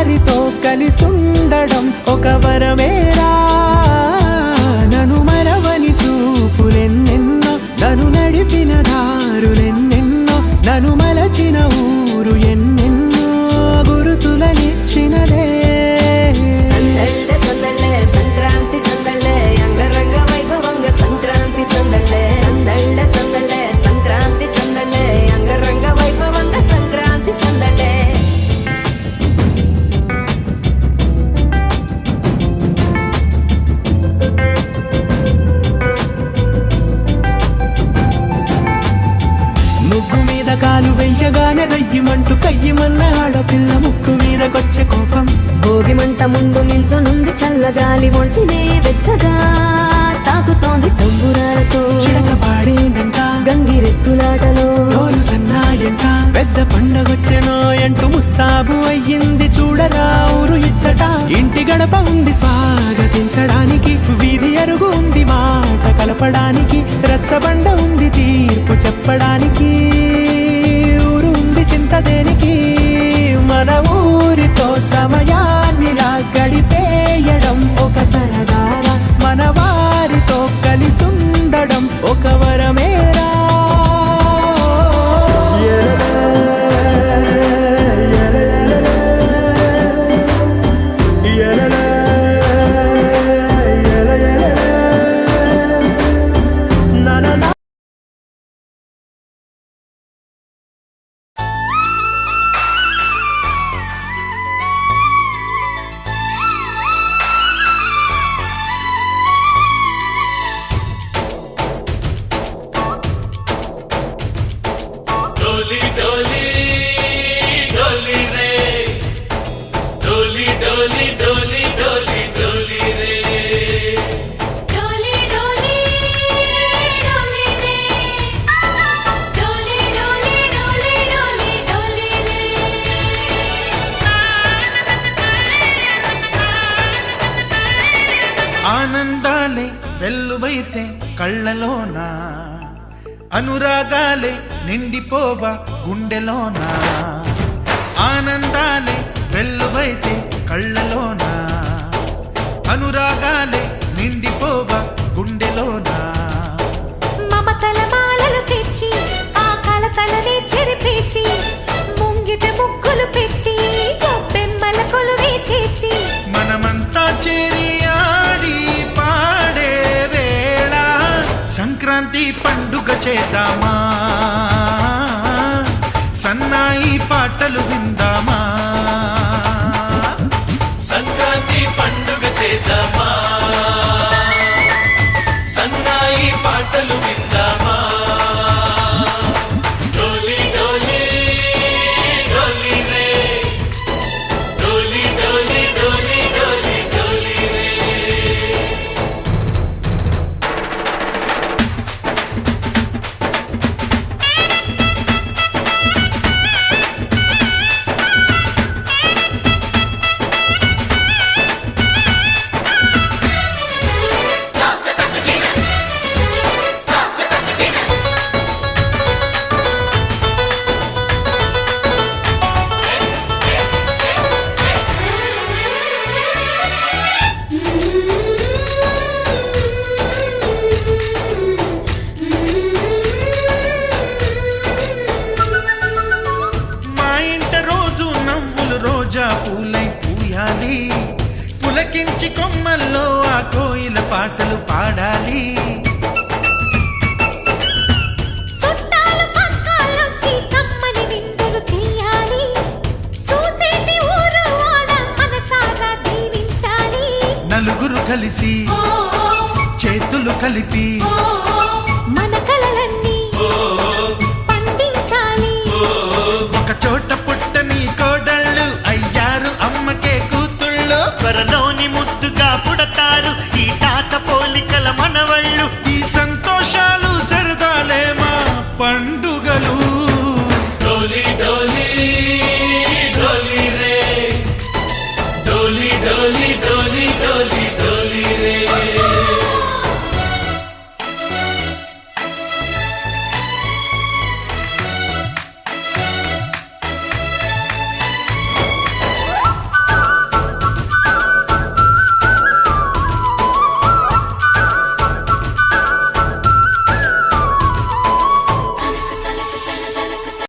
వారితో కలిసుండడం ఒక వరమేరా. నన్ను మరవని చూపులెన్నెన్నో, నన్ను నడిపిన దారులెన్నెన్నో, నన్ను మలచిన ఊరు ఎన్నెన్నో గురుతులనిచ్చినదే. సందళ్ళే సందళ్ళే సంక్రాంతి సందళ్ళే అంగరంగ వైభవంగ సంక్రాంతి సందళ్ళే. సందళ్ళే సందళ్ళే సంక్రాంతి సందళ్ళే అంగరంగ వైభవంగ సంక్రాంతి సందళ్ళే. ముగ్గు మీద కాలు వెయ్యగానే రయ్యమంటూ కయ్యమన్న ఆడపిల్ల ముక్కు మీదకొచ్చే కోపం. భోగిమంట ముందు నిల్చొనుంది చల్లగాలి ఒంటినే వెచ్చగా తాకుతోంది తంబురాలతో. చిడక పాడేందంట గంగిరెద్దులాటలో రోజు సన్నాయంట. పెద్ద పండగొచ్చెనో అంటూ ముస్తాబు అయ్యింది చూడరా ఊరు ఇచ్చట. ఇంటి గడప ఉంది స్వాగతించడానికి, వీధి అరుగు ఉంది మాట కలపడానికి, రచ్చబండ ఉంది తీర్పు చెప్పడానికి, ఊరు ఉంది చింత దేనికి. మన ఊరితో సమయాన్నిలా గడిపేయడం ఒక సరదారా, మన వారితో కలిసుండడం ఒక వరమేరా. डोली डोली डोली रे, डोली डोली डोली डोली डोली रे, डोली डोली डोली रे, डोली डोली डोली डोली डोली रे. ఆనందాలే వెల్లువైతే కళ్ళలోనా, అనురాగాలే నిండిపోవా గుండెలోనా. ఆనందాలే వెల్లువైతే కళ్ళలోనా, అనురాగాలే నిండిపోవా గుండెలోనా. మమతల మాలలు తెచ్చి ఆ కలతలని చెరిపేసి, ముంగిట ముగ్గులు పెట్టి గొప్పెమ్మల కొలువే చేసి, మనమంతా చేరి ఆడి పాడే వేళ సంక్రాంతి పండుగ చేద్దామా, సన్నాయి పాటలు విందామా. సంక్రాంతి పండుగ చేద్దామా, సన్నాయి పాటలు విందామా. డోలి డోలి డోలి రే, డోలి డోలి డోలి డోలి డోలి రే. మా ఇంట రోజు నవ్వులు రోజా పూలై పూయాలి, పులకించి కొమ్మల్లో ఆ కోయిల పాటలు పాడాలి. చుట్టాలు పక్కాలొచ్చి కమ్మని విందులు చెయ్యాలి, చూసేటి ఊరు వాడ మనసారా దీవించాలి. నలుగురు కలిసి చేతులు కలిపి మన కలలన్నీ పండించాలి. ఒక చోట పుట్టని కోడళ్ళు అయ్యారు అమ్మకే కూతుళ్ళు, త్వరలోని ముద్దుగా పుడతారు ఈ తాత పోలికల మనవళ్ళు. ఈ సంతోషాలు సరదాలే మా పండుగలు. డోలి